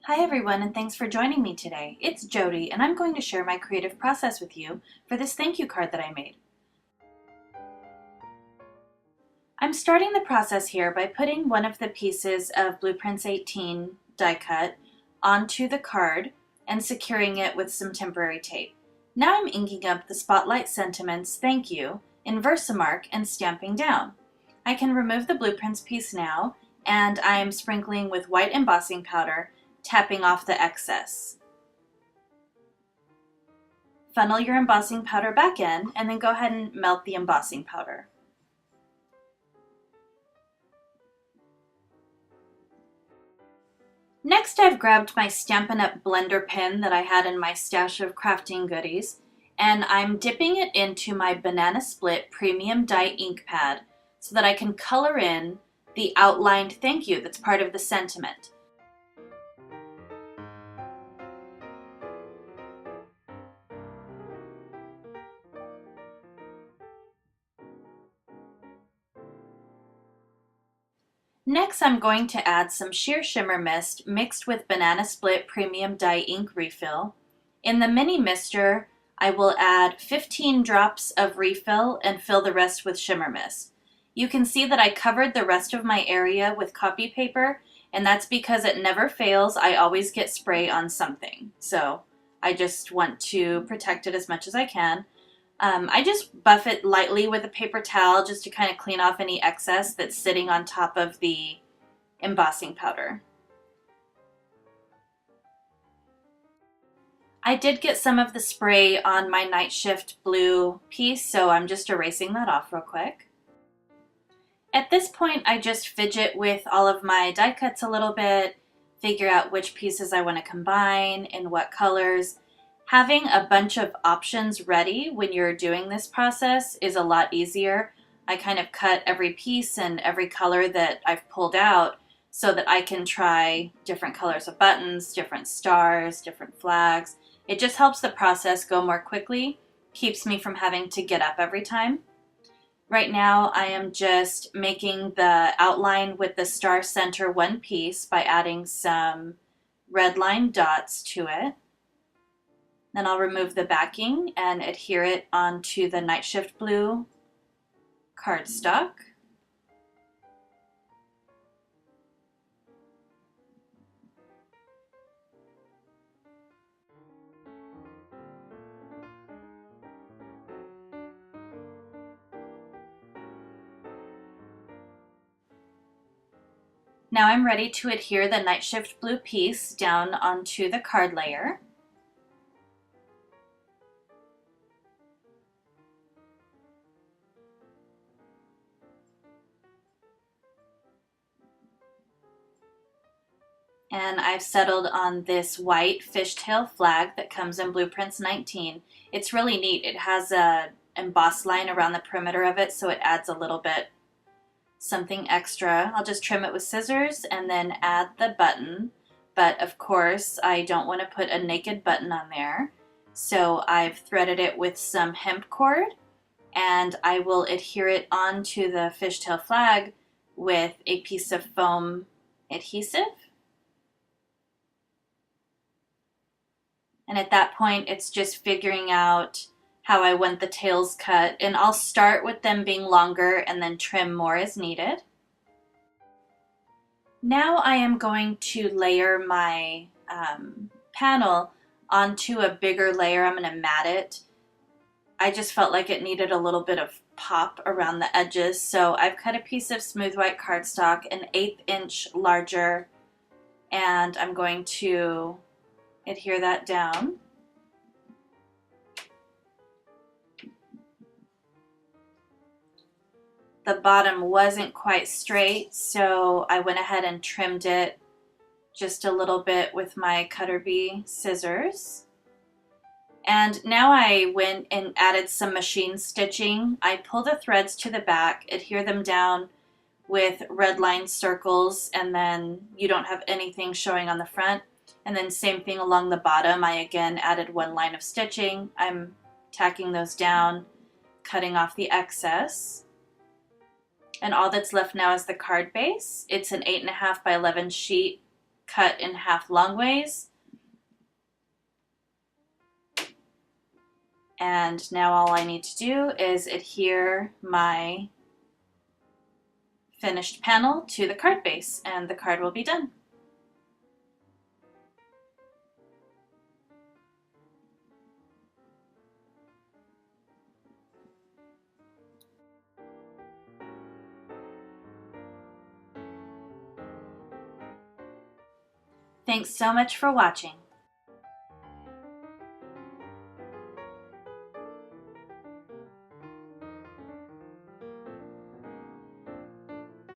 Hi everyone, and thanks for joining me today. It's Jody, and I'm going to share my creative process with you for this thank you card that I made. I'm starting the process here by putting one of the pieces of Blueprints 18 die cut onto the card and securing it with some temporary tape. Now I'm inking up the Spotlight Sentiments Thank You in Versamark and stamping down. I can remove the Blueprints piece now, and I'm sprinkling with white embossing powder, tapping off the excess. Funnel your embossing powder back in, and then go ahead and melt the embossing powder. Next, I've grabbed my Stampin' Up! Blender pen that I had in my stash of crafting goodies, and I'm dipping it into my Banana Split Premium Dye ink pad so that I can color in the outlined thank you that's part of the sentiment. Next, I'm going to add some sheer shimmer mist mixed with Banana Split Premium Dye ink refill. In the mini mister, I will add 15 drops of refill and fill the rest with shimmer mist. You can see that I covered the rest of my area with copy paper, and that's because it never fails. I always get spray on something, so I just want to protect it as much as I can. I just buff it lightly with a paper towel just to kind of clean off any excess that's sitting on top of the embossing powder. I did get some of the spray on my Nightshift blue piece, so I'm just erasing that off real quick. At this point, I just fidget with all of my die cuts a little bit, figure out which pieces I want to combine, in what colors. Having a bunch of options ready when you're doing this process is a lot easier. I kind of cut every piece and every color that I've pulled out so that I can try different colors of buttons, different stars, different flags. It just helps the process go more quickly, keeps me from having to get up every time. Right now I am just making the outline with the star center one piece by adding some red line dots to it. Then I'll remove the backing and adhere it onto the Nightshift blue cardstock. Now I'm ready to adhere the Nightshift blue piece down onto the card layer. And I've settled on this white fishtail flag that comes in Blueprints 19. It's really neat. It has a embossed line around the perimeter of it, so it adds a little bit something extra. I'll just trim it with scissors and then add the button. But of course, I don't want to put a naked button on there. So I've threaded it with some hemp cord, and I will adhere it onto the fishtail flag with a piece of foam adhesive. And at that point, it's just figuring out how I want the tails cut. And I'll start with them being longer and then trim more as needed. Now I am going to layer my panel onto a bigger layer. I'm going to mat it. I just felt like it needed a little bit of pop around the edges. So I've cut a piece of smooth white cardstock, an 1/8 inch larger, and I'm going to adhere that down. The bottom wasn't quite straight, so I went ahead and trimmed it just a little bit with my cutter bee scissors. And now I went and added some machine stitching. I pull the threads to the back, adhere them down with red line circles, and then you don't have anything showing on the front. And then same thing along the bottom. I again added one line of stitching. I'm tacking those down, cutting off the excess. And all that's left now is the card base. It's an 8.5 by 11 sheet cut in half long ways. And now all I need to do is adhere my finished panel to the card base, and the card will be done. Thanks so much for watching.